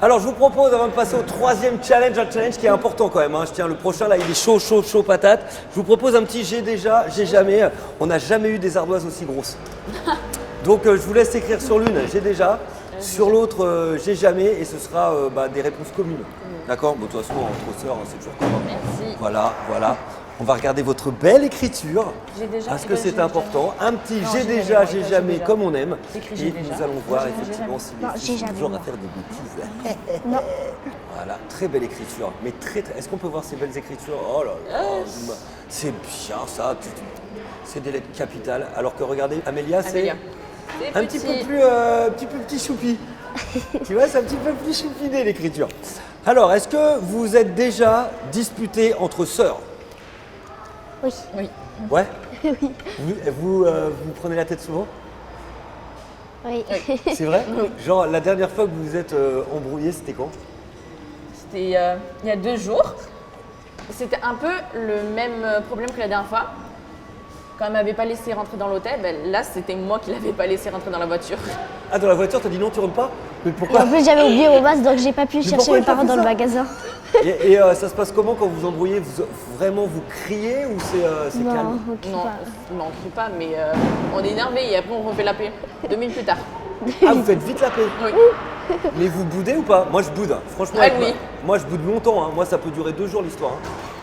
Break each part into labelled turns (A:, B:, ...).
A: Alors je vous propose, avant de passer au troisième challenge, un challenge qui est important quand même, hein. Je tiens, le prochain là, il est chaud, chaud, chaud patate. Je vous propose un petit j'ai déjà, j'ai jamais. On n'a jamais eu des ardoises aussi grosses. Donc je vous laisse écrire sur l'une, j'ai déjà. Sur l'autre, j'ai jamais. Et ce sera des réponses communes. D'accord. Bon, de toute façon, entre sœurs, c'est toujours comme ça.
B: Merci.
A: Voilà, voilà. On va regarder votre belle écriture.
B: J'ai déjà.
A: Parce que c'est
B: j'ai
A: important. Un petit
B: Non,
A: j'ai
B: j'ai
A: déjà,
B: jamais,
A: j'ai
B: j'ai
A: jamais,
B: déjà.
A: comme on aime.
B: J'écris
A: Et
B: j'ai déjà.
A: nous allons voir
B: J'ai
A: effectivement
B: jamais.
A: si
C: Non,
A: les
C: j'ai
A: filles sont
C: jamais,
A: toujours à
C: moi.
A: faire des bêtises.
C: Non.
A: Voilà, très belle écriture. Mais très, très... Est-ce qu'on peut voir ces belles écritures? Oh là là, c'est bien ça. C'est des lettres capitales. Alors que regardez, Amélia, c'est
B: Amélia. C'est
A: un petit peu petit choupi. Tu vois, c'est un petit peu plus choupiné l'écriture. Alors, est-ce que vous êtes déjà disputés entre sœurs?
C: Oui.
B: Oui.
A: Ouais.
C: Oui.
A: Vous prenez la tête souvent?
C: Oui.
A: C'est vrai? Genre, la dernière fois que vous vous êtes embrouillés, c'était quand?
B: C'était il y a 2 jours. C'était un peu le même problème que la dernière fois. Quand elle m'avait pas laissé rentrer dans l'hôtel, là c'était moi qui l'avais pas laissé rentrer dans la voiture.
A: Ah, dans la voiture, t'as dit non, tu rentres pas? Mais
C: Et
A: pourquoi?
C: en plus, j'avais oublié mon masque, donc j'ai pas pu chercher
A: pourquoi
C: mes
A: t'as
C: parents
A: fait
C: dans le
A: ça
C: magasin.
A: Et ça se passe comment quand vous embrouillez? Vraiment vous criez ou c'est
C: Non,
A: calme?
C: ok,
B: Non,
C: pas.
B: non, on crie pas, mais on est énervé et après on refait la paix. 2 minutes plus tard.
A: Ah, vous faites vite la paix?
B: Oui.
A: Mais vous boudez ou pas? Moi je boude, hein. Franchement.
B: Ouais,
A: avec
B: oui.
A: moi je boude longtemps, hein. Moi ça peut durer 2 jours l'histoire.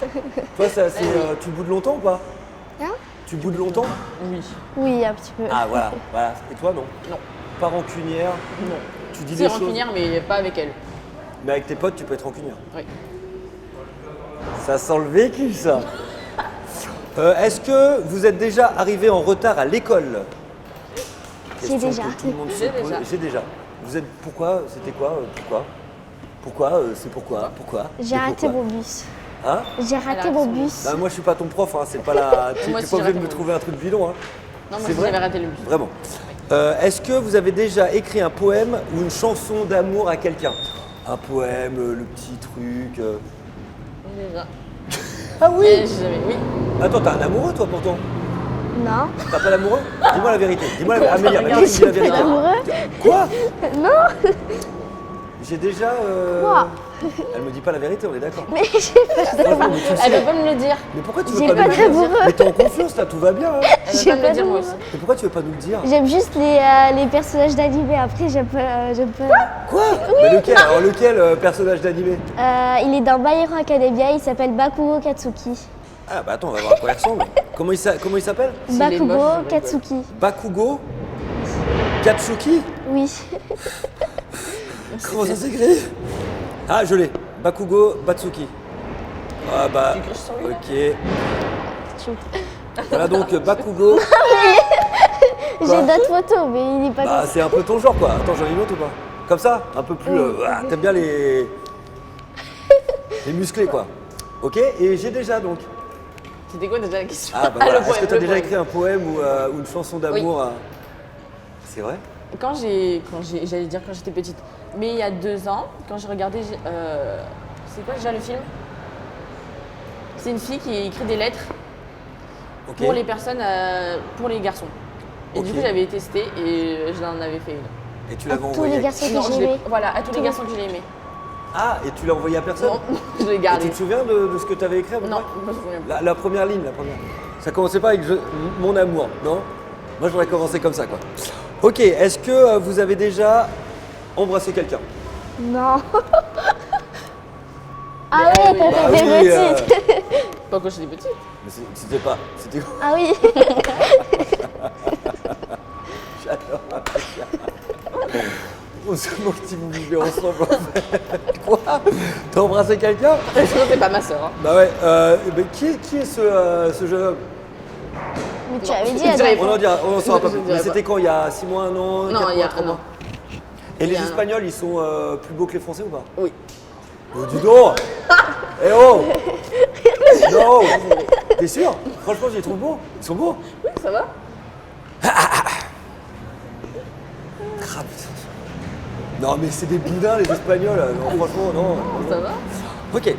A: Hein. Toi, tu boudes longtemps ou pas?
C: Hein?
A: Tu boudes longtemps?
B: Oui.
C: Oui, un petit peu.
A: Ah voilà, voilà. Et toi non?
B: Non.
A: Pas rancunière?
B: Non.
A: Tu dis
B: C'est
A: des choses.
B: rancunière, mais pas avec elle.
A: Mais avec tes potes tu peux être rancunière.
B: Oui.
A: Ça sent le vécu ça. Est-ce que vous êtes déjà arrivé en retard à l'école?
C: J'ai
A: Question
C: déjà.
A: que tout le monde se
B: J'ai
A: pose.
B: déjà.
A: J'ai déjà. Vous êtes pourquoi? C'était quoi? Pourquoi? Pourquoi? C'est pourquoi? Pourquoi?
C: J'ai
A: Et
C: raté
A: pourquoi?
C: mon bus.
A: Hein?
C: J'ai raté
B: raté
C: mon
B: son
C: bus.
A: Bah, moi je suis pas ton prof, hein. C'est pas la. Tu
B: Moi
A: n'es
B: aussi,
A: pas
B: j'ai
A: obligé de
B: raté
A: me
B: mon
A: trouver un truc bidon. Hein.
B: Non, moi
A: C'est
B: aussi
A: vrai
B: j'avais raté le bus.
A: Vraiment. Est-ce que vous avez déjà écrit un poème ou une chanson d'amour à quelqu'un? Un poème, le petit truc.
B: Déjà.
A: Ah oui?
B: Oui.
A: Attends, t'as un amoureux toi pourtant?
C: Non.
A: T'as pas l'amoureux? Dis-moi la vérité. Dis-moi la Amélia,
B: regarde,
A: Amélia, dis la vérité.
C: Amoureux?
A: Quoi?
C: Non.
A: J'ai déjà.
C: Quoi?
A: Elle me dit pas la vérité, on est d'accord.
C: Mais j'ai pas
A: Franchement, mais tu le
B: Elle
A: sais.
B: veut pas me le dire.
A: Mais pourquoi tu veux
C: J'ai
A: pas
C: pas
A: nous le dire?
C: d'amoureux.
A: Mais t'es en confiance là, tout va bien. Hein.
B: Elle veut
C: J'ai
B: pas me
C: pas
B: le dire moi
C: d'amoureux.
B: aussi.
A: Mais pourquoi tu veux pas nous le dire?
C: J'aime juste les personnages d'animé. Après, j'aime pas.
A: Quoi? Mais lequel? Alors lequel personnage d'animé?
C: Il est dans My Hero Academia. Il s'appelle Bakugo Katsuki.
A: Ah bah attends, on va voir à quoi il ressemble. Comment il s'appelle?
B: S'il est
C: Bakugo
B: moche, je rigole.
C: Katsuki.
A: Bakugo Katsuki?
C: Oui.
A: Comment ça s'écrit? Ah, je l'ai. Bakugo Batsuki. Ah bah,
B: Tu craches sur lui, là
A: ok. Voilà donc Bakugo.
C: J'ai
A: Quoi?
C: d'autres photos, mais il n'est pas
A: Bah
C: comme
A: c'est un peu ton genre quoi. Attends, j'en ai une autre ou pas? Comme ça? Un peu plus... t'aimes bien les musclés quoi. Ok, et j'ai déjà donc.
B: C'était quoi déjà la question?
A: Ah bah voilà.
B: le
A: Est-ce que
B: poème,
A: t'as
B: le
A: déjà
B: poème.
A: écrit un poème ou une chanson d'amour C'est vrai?
B: J'allais dire quand j'étais petite, mais il y a 2 ans, quand j'ai regardé, c'est quoi déjà le film? C'est une fille qui écrit des lettres
A: Ok.
B: pour les personnes, pour les garçons. Et du
A: Ok.
B: coup, j'avais testé et je l'en avais fait une.
A: Et tu l'avais
C: tous
A: envoyé
C: les
A: à-
C: garçons
B: Non,
C: que
B: je
C: j'ai
B: l'ai-
C: aimés.
B: voilà, à tous les
C: Tous.
B: garçons que j'ai aimés.
A: Ah, et tu l'as envoyé à personne?
B: Non, je l'ai
A: Et
B: gardé.
A: tu te souviens de ce que tu avais écrit à peu
B: Non,
A: près
B: je me souviens pas.
A: La première ligne, la première. Ça commençait pas avec mon amour, non? Moi j'aurais commencé comme ça quoi. Ok, est-ce que vous avez déjà embrassé quelqu'un?
C: Non. Ah oui, quand
A: Bah
C: t'étais
A: oui,
C: petite.
B: Pas quand j'étais petite.
A: Mais c'était pas. C'était quoi?
C: Ah oui.
A: J'adore. On se demande si vous vivez ensemble en fait. Quoi? T'as embrassé quelqu'un?
B: C'est pas ma soeur. Hein.
A: Bah ouais, mais qui est ce jeune homme?
C: Mais tu avais dit,
B: je dirais
C: Adam.
A: On en saura pas
B: Je
A: plus.
B: dirais
A: Mais
B: pas.
A: c'était quand? Il y a 6 mois, 1 an,
B: Non,
A: 4
B: il y
A: mois,
B: a
A: 3
B: un
A: mois.
B: an.
A: Et
B: Il y
A: les
B: a un an.
A: Espagnols, ils sont plus beaux que les Français ou pas?
B: Oui.
A: Oh, dis donc! Eh oh! Non! T'es sûr? Franchement, je les trouve beaux. Ils sont beaux.
B: Oui, ça va.
A: Ah, putain. Non, mais c'est des boudins, les Espagnols. Non, franchement, non.
B: Ça va.
A: Ok.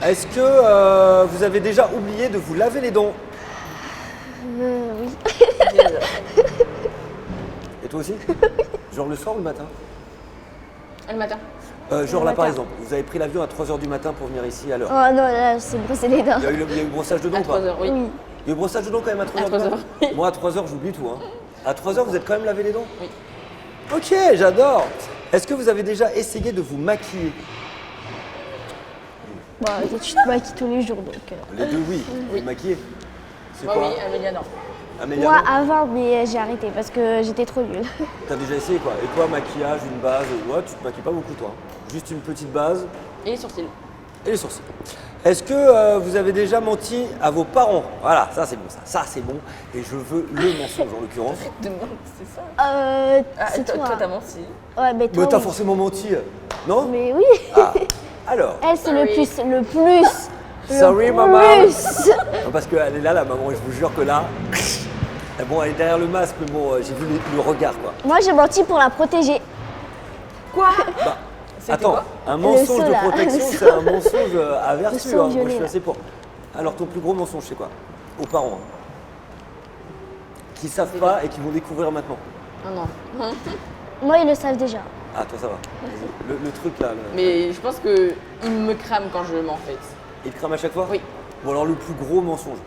A: Est-ce que vous avez déjà oublié de vous laver les dents?
C: Oui.
A: Et toi aussi? Genre le soir ou le matin?
B: Le matin.
A: Genre là par
C: matin.
A: exemple, vous avez pris l'avion à 3h du matin pour venir ici à l'heure.
C: Oh non, là, c'est brosser les dents.
A: Il y a eu brossage de dents
B: À
A: ou pas
B: 3h, oui.
C: Oui.
A: Il y a eu brossage de dents quand même à 3h
B: À 3 heures, oui.
A: Moi à 3h j'oublie tout. Hein. À 3h vous êtes quand même lavé les dents
B: Oui.
A: Ok, j'adore. Est-ce que vous avez déjà essayé de vous maquiller?
C: Bah, tu te maquilles tous les jours, donc.
A: Les deux oui. Vous maquiller. C'est
B: Moi,
A: quoi
B: oui, Amélia, non.
A: Amélia,
C: Moi,
A: non
C: avant, mais j'ai arrêté parce que j'étais trop nulle.
A: T'as déjà essayé quoi? Et toi maquillage, une base? Ouais, tu te maquilles pas beaucoup toi. Juste une petite base
B: Et les sourcils.
A: et les sourcils. Est-ce que vous avez déjà menti à vos parents? Voilà, ça c'est bon ça. Ça c'est bon. Et je veux le mensonge en l'occurrence.
B: Demande, c'est ça.
C: C'est toi.
B: Toi, t'as menti.
C: Ouais, mais toi.
A: Mais t'as
C: oui.
A: forcément menti. Non?
C: Mais oui.
A: Ah, alors.
C: Elle, c'est le
B: Sorry.
C: plus. Le plus.
A: Sorry,
C: le
A: maman.
C: plus.
A: Non, parce qu'elle est là, la maman, et je vous jure que là. Bon, elle est derrière le masque, mais bon, j'ai vu le regard quoi.
C: Moi, j'ai menti pour la protéger.
B: Quoi
A: Bah,
B: C'était
A: attends,
B: quoi
A: un mensonge
C: seau,
A: de
C: là.
A: protection,
C: Le seau.
A: c'est un mensonge à
C: Le
A: vertu.
C: seau
A: Hein. Moi, je
C: violet,
A: suis
C: là.
A: assez pour. Alors, ton plus gros mensonge, c'est quoi? Aux parents. Hein. Qui savent pas et qui vont découvrir maintenant.
B: Ah non.
C: Moi, ils le savent déjà.
A: Ah, toi, ça va. Le truc là,
B: Mais je pense que il me crame quand je mens, en fait.
A: il te crame à chaque fois?
B: Oui.
A: Bon, alors, le plus gros mensonge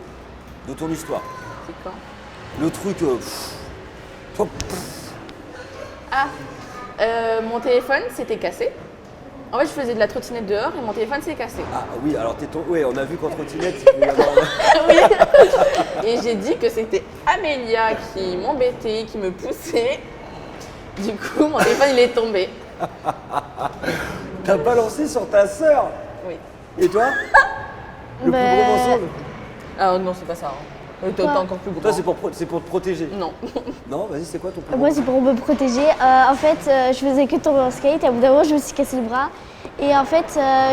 A: de ton histoire.
B: C'est quand
A: Le truc.
B: Ah, mon téléphone s'était cassé. En fait, je faisais de la trottinette dehors et mon téléphone s'est cassé.
A: Ah oui, alors t'es ton. Ouais, on a vu qu'en trottinette, il peut y avoir.
B: Et j'ai dit que c'était Amélia qui m'embêtait, qui me poussait. Du coup, mon téléphone, il est tombé.
A: T'as balancé sur ta sœur.
B: Oui.
A: Et toi? Le plus
C: Ben,
A: gros mensonge?
B: Ah non, c'est pas ça. Hein. T'as encore plus gros.
A: Toi, c'est pour te protéger.
B: Non.
A: Non, vas-y, c'est quoi ton plus gros?
C: Moi, c'est pour me protéger. En fait, je faisais que tomber en skate. Et à bout d'un moment, je me suis cassé le bras. Et en fait,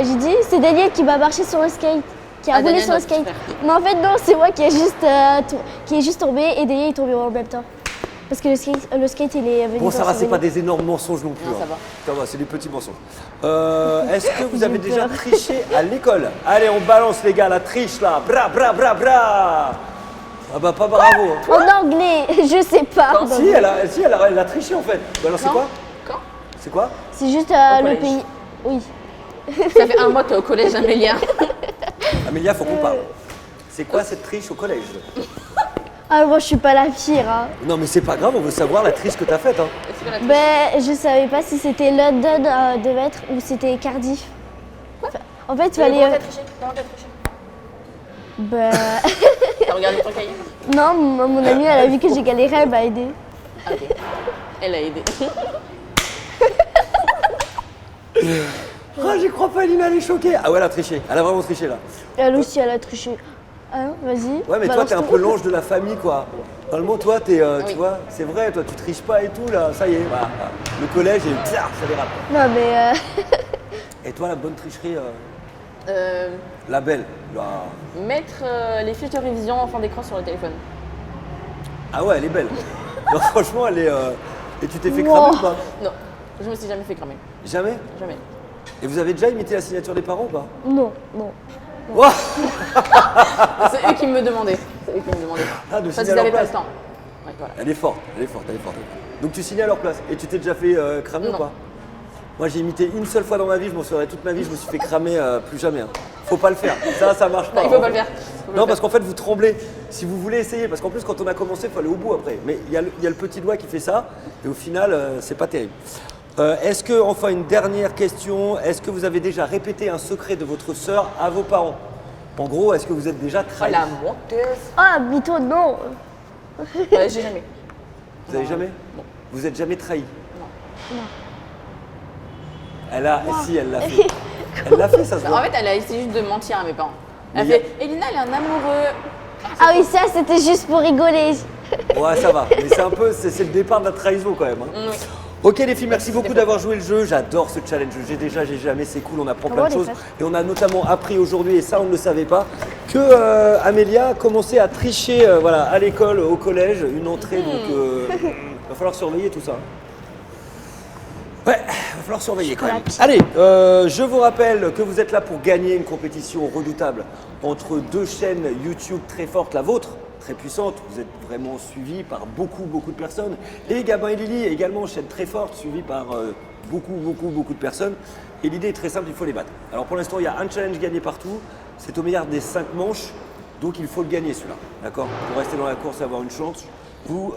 C: j'ai dit, c'est Daniel qui m'a marché sur le skate. Qui a
B: Ah,
C: roulé
B: Daniel,
C: sur le
B: notre
C: skate.
B: frère.
C: Mais en fait, non, c'est moi qui est juste tombé. Et Daniel est tombé en même temps. Parce que le skate il est venu.
A: Bon, ça
C: dans
A: va,
C: son
A: c'est pas
C: vélo.
A: des énormes mensonges non plus.
B: Non, ça
A: hein.
B: va.
A: Ça va, c'est des petits mensonges. Est-ce que vous avez
C: J'ai
A: déjà
C: peur.
A: triché à l'école? Allez, on balance les gars, la triche là. Bra, bra, bra, bra. Ah bah, pas bravo. hein.
C: En anglais, je sais pas.
A: Si, elle a triché en fait. Bah alors, c'est
B: Quand
A: quoi?
B: Quand
A: C'est quoi?
C: C'est juste
B: Au
C: le
B: collège.
C: pays. Oui.
B: Ça fait un mois que t'es au collège, Amélia.
A: Amélia, faut qu'on parle. C'est quoi cette triche au collège?
C: Ah, moi, je suis pas la pire. Hein.
A: Non, mais c'est pas grave, on veut savoir la triche que t'as faite. Hein.
B: Est-ce que la
C: Ben, je savais pas si c'était London de mettre ou c'était Cardiff. En fait, il fallait.
B: Comment t'as triché Comment t'as triché
C: Ben,
B: T'as regardé ton cahier
C: non, mon amie, elle a vu que j'ai galéré, elle m'a aidé.
B: Ah, ok. Elle a aidé.
A: Ah, j'y crois pas, Lina, elle est choquée. Ah ouais, elle a triché. Elle a vraiment triché là.
C: Elle aussi, elle a triché. Ah non, vas-y.
A: Ouais, mais toi, t'es un
C: balance-toi.
A: peu l'ange de la famille, quoi. Normalement, toi, t'es, tu
B: Oui.
A: vois, c'est vrai, toi, tu triches pas et tout, là. Ça y est, voilà. Le collège, et ça dérape.
C: Non, mais.
A: Et toi, la bonne tricherie,
B: Euh,
A: la belle. Là.
B: mettre les fiches de révision en fond d'écran sur le téléphone.
A: Ah ouais, elle est belle. Non, franchement, elle est. Et tu t'es fait
C: Wow.
A: cramer ou pas?
B: Non, je me suis jamais fait cramer.
A: Jamais?
B: Jamais.
A: Et vous avez déjà imité la signature des parents ou pas?
C: Non, non.
A: Ouah.
B: C'est eux qui me demandaient. C'est eux qui me demandaient.
A: Ah, de
B: Parce
A: signer
B: qu'ils
A: à leur
B: n'avaient pas
A: place.
B: le temps. Ouais, voilà.
A: Elle est forte, elle est forte, elle est forte. Donc tu signais à leur place. Et tu t'es déjà fait cramer ou
B: Non.
A: pas? Moi j'ai imité une seule fois dans ma vie, je m'en souviendrai toute ma vie, je me suis fait cramer plus jamais. Hein. Faut pas le faire, ça marche pas.
B: Non, il faut
A: hein.
B: pas le faire. Faut pas
A: Non
B: le
A: parce qu'en fait vous tremblez. Si vous voulez essayer, parce qu'en plus quand on a commencé, il faut aller au bout après. Mais il y a le petit doigt qui fait ça, et au final c'est pas terrible. Est-ce que, enfin une dernière question, est-ce que vous avez déjà répété un secret de votre sœur à vos parents? En gros, est-ce que vous êtes déjà
B: faire.
A: trahi?
B: Oh la menteuse.
C: Ah, mytho, non.
B: Ouais, j'ai jamais.
A: Vous avez jamais?
B: Non.
A: Vous êtes jamais trahi?
B: Non.
A: Elle a, si elle l'a fait. Elle l'a fait, ça se
B: En
A: voit.
B: fait, elle a essayé juste de mentir à mes parents. Elle
A: Mais
B: a fait Elina, elle est un amoureux.
C: Ah oui, ça, c'était juste pour rigoler.
A: Ouais, ça va. Mais c'est un peu, c'est le départ de la trahison quand même. hein.
B: Oui.
A: Ok les filles, merci beaucoup d'avoir joué le jeu. J'adore ce challenge. J'ai jamais, c'est cool. On apprend plein de
C: les
A: choses.
C: fesses.
A: Et on a notamment appris aujourd'hui, et ça on ne le savait pas, que Amélia commençait à tricher voilà, à l'école, au collège, une entrée. Donc va falloir surveiller tout ça. Ouais, va falloir surveiller quand même. Allez, je vous rappelle que vous êtes là pour gagner une compétition redoutable entre deux chaînes YouTube très fortes, la vôtre, très puissante. Vous êtes vraiment suivis par beaucoup de personnes. Et Gabin et Lily, également chaîne très forte, suivie par beaucoup de personnes. Et l'idée est très simple, il faut les battre. Alors pour l'instant, il y a un challenge gagné partout. C'est au meilleur des 5 manches. Donc il faut le gagner celui-là. D'accord? Pour rester dans la course et avoir une chance. Vous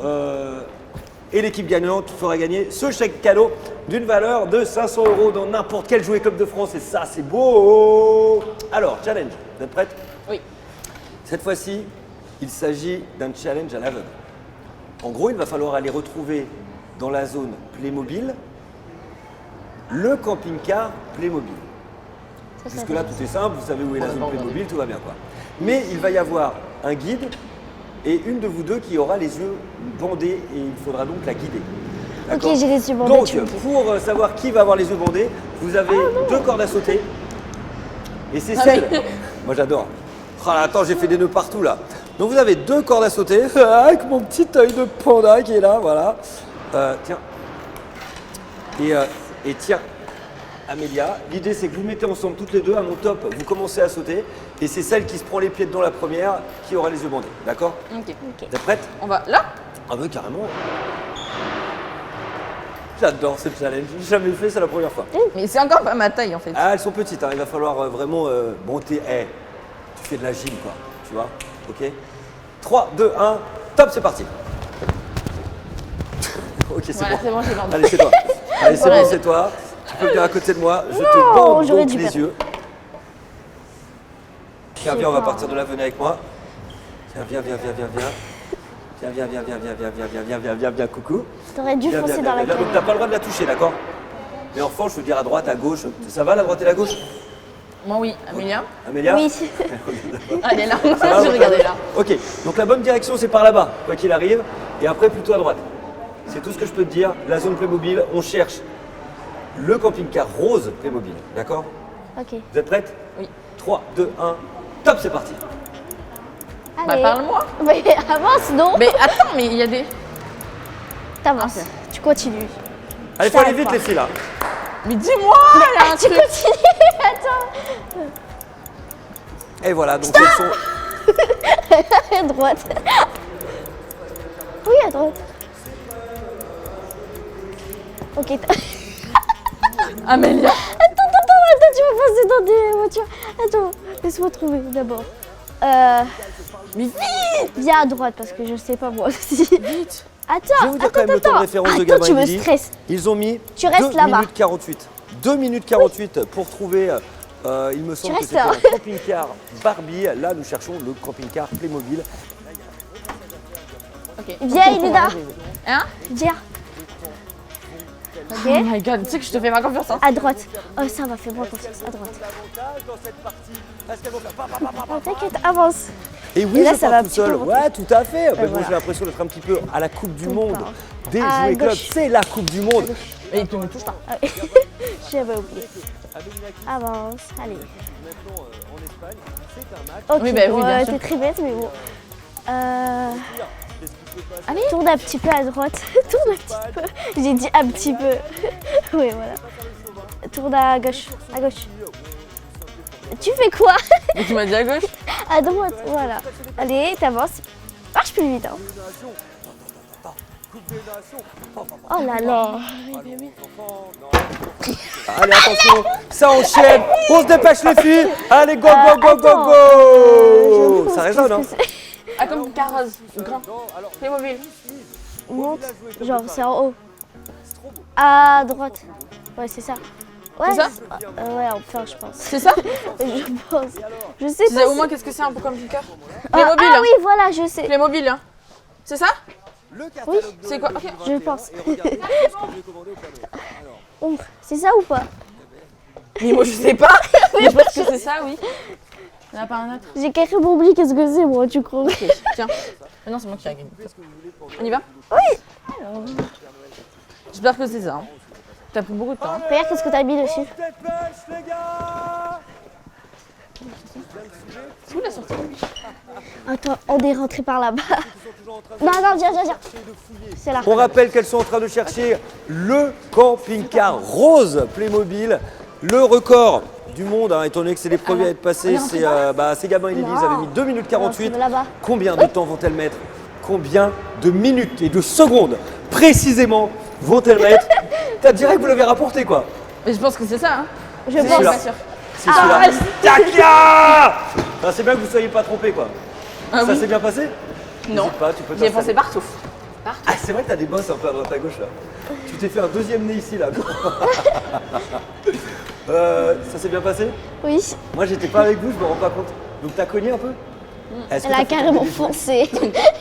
A: et l'équipe gagnante fera gagner ce chèque cadeau d'une valeur de 500 € dans n'importe quel jouet Club de France. Et ça, c'est beau! Alors, challenge. Vous êtes prêtes?
B: Oui.
A: Cette fois-ci, il s'agit d'un challenge à l'aveugle. En gros, il va falloir aller retrouver dans la zone Playmobil le camping-car Playmobil. Jusque-là, tout est simple, vous savez où est la zone Playmobil, tout va bien quoi. Mais il va y avoir un guide et une de vous deux qui aura les yeux bandés et il faudra donc la guider.
C: Ok,
A: D'accord?
C: j'ai les yeux bandés.
A: Donc,
C: tu me dis.
A: pour savoir qui va avoir les yeux bandés, vous avez 2 cordes à sauter. Et c'est
B: Ah
A: celle.
B: oui.
A: Moi j'adore. Oh là, attends, j'ai fait des nœuds partout là. Donc vous avez 2 cordes à sauter avec mon petit œil de panda qui est là, voilà. Tiens. Et tiens, Amélia, l'idée c'est que vous mettez ensemble toutes les deux à mon top, vous commencez à sauter et c'est celle qui se prend les pieds dedans la première qui aura les yeux bandés, d'accord?
B: Ok.
C: Ok.
A: Vous êtes prête?
B: On va là.
A: Ah bah carrément. J'adore ce challenge, j'ai jamais fait, c'est la première fois.
B: Mais c'est encore pas ma taille en fait.
A: Ah, elles sont petites, hein. Il va falloir vraiment bon, tu fais de la gym quoi, tu vois, ok? 3, 2, 1, top, c'est parti. Ok, c'est
B: Voilà,
A: bon.
B: c'est bon, j'ai bandé.
A: Allez, c'est toi. Allez, c'est
B: Ouais.
A: bon, c'est toi. Tu peux venir à côté de moi, je te
C: Non,
A: bande
C: j'aurais
A: donc
C: dû
A: les
C: perdre.
A: yeux. Tiens, viens, on va partir de là, venez avec moi. Tiens, viens. Viens, coucou.
C: T'aurais dû
A: Viens,
C: foncer dans la
A: Donc
C: gueule.
A: t'as pas le droit de la toucher, d'accord? Mais en revanche, je veux dire à droite, à gauche. Ça va la droite et la gauche?
B: Moi oui, Amélia.
A: Amélia?
C: Oui.
B: Ah, elle est là.
A: Ça va,
B: Je regardais là.
A: Ok, donc la bonne direction c'est par là-bas, quoi qu'il arrive, et après plutôt à droite. C'est tout ce que je peux te dire. La zone Playmobil, on cherche le camping-car rose Playmobil, d'accord?
C: Ok.
A: Vous êtes prêtes?
B: Oui.
A: 3, 2, 1, top, c'est parti.
B: Bah
C: Allez.
B: parle-moi.
C: Mais avance, non?
B: Mais attends, mais il y a des.
C: T'avances.
B: Ok.
C: Tu continues.
A: Allez,
C: Je
A: faut aller
C: t'arrête
A: vite
C: pas.
A: les filles là.
B: Mais dis-moi, il y a un
C: Tu
B: truc.
C: continues. Attends.
A: Et voilà, donc elles sont...
C: À droite. Oui, à droite. Ok.
B: Amélia.
C: Attends, tu vas passer dans des voitures. Attends, laisse-moi trouver d'abord.
B: Mais vite.
C: Viens à droite parce que je sais pas moi aussi.
B: Vite.
C: Attends,
A: Je vais vous dire quand même le temps de référence de
C: Attends,
A: Gabin
C: tu
A: et
C: me
A: Lily.
C: stresses.
A: Ils ont mis
C: Tu restes
A: 2
C: là-bas.
A: minutes 48. 2 minutes 48 pour trouver, il me semble que
C: restes
A: c'était
C: là.
A: un camping-car Barbie. Là, nous cherchons le camping-car Playmobil.
B: Ok.
C: Viens, il est là.
B: Hein?
C: Viens.
B: Oh
C: Ok.
B: my god, tu sais que je te fais pas confiance. Hein.
C: À droite. Oh, ça va, fais-moi confiance. À droite. Oh, t'inquiète, avance.
A: Et oui,
C: Et là,
A: je
C: ça
A: pars
C: va un
A: tout
C: petit peu
A: seul.
C: monter.
A: Ouais, tout à fait. Ben, moi,
C: voilà.
A: j'ai l'impression d'être un petit peu à la Coupe du
C: Tout
A: Monde
C: part.
A: des
C: À
A: jouets clubs.
C: gauche.
A: C'est la Coupe du Monde.
B: Mais tu me touches pas.
C: Ah oui. J'avais oublié. Avance, allez.
A: Maintenant, en Espagne, c'est un match.
C: Ok,
B: Oui, bah oui, bien sûr.
C: t'es très bête, mais bon.
B: Allez.
C: Tourne un petit peu à droite. Tourne un petit peu. J'ai dit un petit peu. Oui, voilà. Tourne à gauche. À gauche. Tu fais quoi?
B: Mais tu m'as dit à gauche.
C: À droite, voilà. Allez, t'avances. Marche plus vite, hein. Oh là là.
A: Allez, attention, ça enchaîne. On se dépêche les filles. Allez, go, go, go, go,
C: attends,
A: go.
C: je
A: Ça
C: pense
A: résonne, hein?
C: que c'est-
B: Ah, comme carrosse. Grand. Playmobil.
C: Monte, genre c'est en haut. À droite. Ouais, c'est ça. Ouais,
B: C'est ça
C: ouais, enfin, je pense.
B: C'est ça?
C: Je pense. Je sais
B: Tu
C: pas.
B: sais au
C: si-
B: moins qu'est-ce que c'est un peu comme du cœur?
C: Ah,
B: Playmobil.
C: ah
B: hein.
C: oui, voilà, je sais.
B: Playmobil. Hein. C'est ça?
C: Oui,
B: C'est quoi? Ok.
C: je pense. Ombre, c'est ça ou pas?
B: Mais moi je sais pas. Mais je pense que c'est ça, oui. Il n'y en a pas un autre.
C: J'ai carrément oublié qu'est-ce que c'est, moi, tu crois?
B: Tiens. Mais non, c'est moi qui a gagné. On y va? Oui. J'espère que c'est ça. Hein. T'as pris beaucoup de temps. Hein.
C: Regarde qu'est-ce que t'as mis dessus.
B: C'est où la sortie?
C: Attends, on est rentré par là-bas. Non, non, viens. C'est là.
A: On rappelle qu'elles sont en train de chercher le camping-car rose Playmobil, le record du monde, hein, étant donné que c'est les premiers à être passés, c'est Gabin et Lily, ils avaient mis 2 minutes 48.
C: Non, c'est là-bas.
A: Combien de temps vont-elles mettre? Combien de minutes et de secondes précisément vont-elles mettre? T'as direct que vous l'avez rapporté quoi.
B: Mais je pense que c'est ça. Hein.
C: Je
B: Je suis
A: celui-là.
B: pas sûre.
A: C'est celui-là. Takia. Ah, c'est bien que vous ne soyez pas trompés, quoi.
B: Ah
A: Ça
B: oui.
A: s'est bien passé?
B: Non.
A: N'hésite pas, tu peux
B: J'ai
A: t'installer.
B: pensé partout.
A: Ah, c'est vrai que t'as des bosses un peu à droite à gauche là. Tu t'es fait un deuxième nez ici là. Ça s'est bien passé?
C: Oui.
A: Moi j'étais pas avec vous, je me rends pas compte. Donc t'as cogné un peu? Est-ce que
C: Elle
A: t'as
C: a
A: fait
C: carrément
A: tomber des jouets?
C: foncé.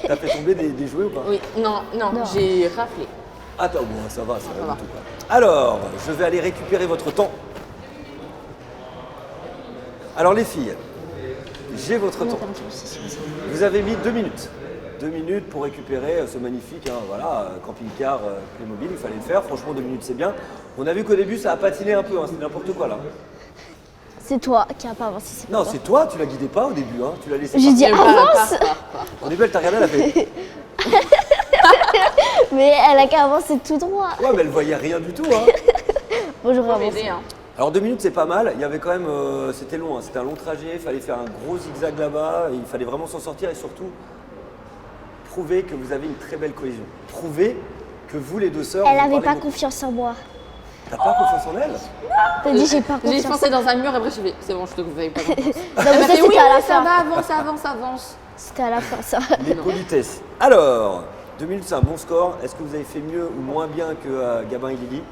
A: T'as fait tomber des jouets ou pas?
B: Oui, non,
C: Non.
B: j'ai raflé.
A: Attends, bon, ça va, ça va
B: va.
A: du tout pas. Alors, je vais aller récupérer votre temps. Alors les filles, j'ai votre temps. Vous avez mis 2 minutes. 2 minutes pour récupérer ce magnifique, hein, voilà, camping-car Playmobil, il fallait le faire. Franchement, 2 minutes c'est bien. On a vu qu'au début ça a patiné un peu, hein, c'était n'importe quoi là.
C: C'est toi qui a pas avancé. C'est pas
A: Non,
C: moi.
A: c'est toi, tu la guidais pas au début, hein, tu l'as laissé
C: J'ai dit
A: partir.
C: avance.
A: Au début elle t'a regardé, elle a fait.
C: Mais elle a qu'à avancer tout droit.
A: Ouais, mais elle voyait rien du tout. Hein.
C: Bon, j'aurais
B: Faut
C: avancé.
B: m'aider, hein.
A: Alors 2 minutes c'est pas mal, il y avait quand même, c'était long, hein, c'était un long trajet, il fallait faire un gros zigzag là-bas, et il fallait vraiment s'en sortir et surtout prouver que vous avez une très belle cohésion. Prouver que vous les deux sœurs.
C: Elle
A: vous
C: avait
A: parlez
C: pas
A: beaucoup.
C: confiance en moi.
A: T'as pas confiance en elle?
C: T'as dit j'ai pas
B: J'ai
C: confiance.
B: foncé dans un mur et après je fais c'est bon, je te fais pas confiance.
C: Non,
B: Elle
C: mais
B: m'a
C: ça
B: fait oui,
C: c'était à la
B: oui, ça
C: fin.
B: va, avance, avance, avance.
C: C'était à la fin ça.
A: Les politesses. Alors, 2 minutes c'est un bon score. Est-ce que vous avez fait mieux ou moins bien que Gabin et Lily?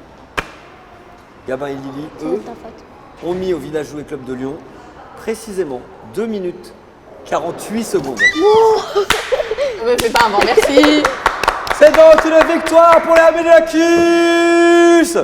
A: Gabin et Lily,
C: C'est
A: eux,
C: ta faute.
A: ont mis au Village Jouet Club de Lyon précisément 2 minutes 48 secondes.
B: Me fais pas un vent, merci.
A: C'est donc une victoire pour les Abénakis!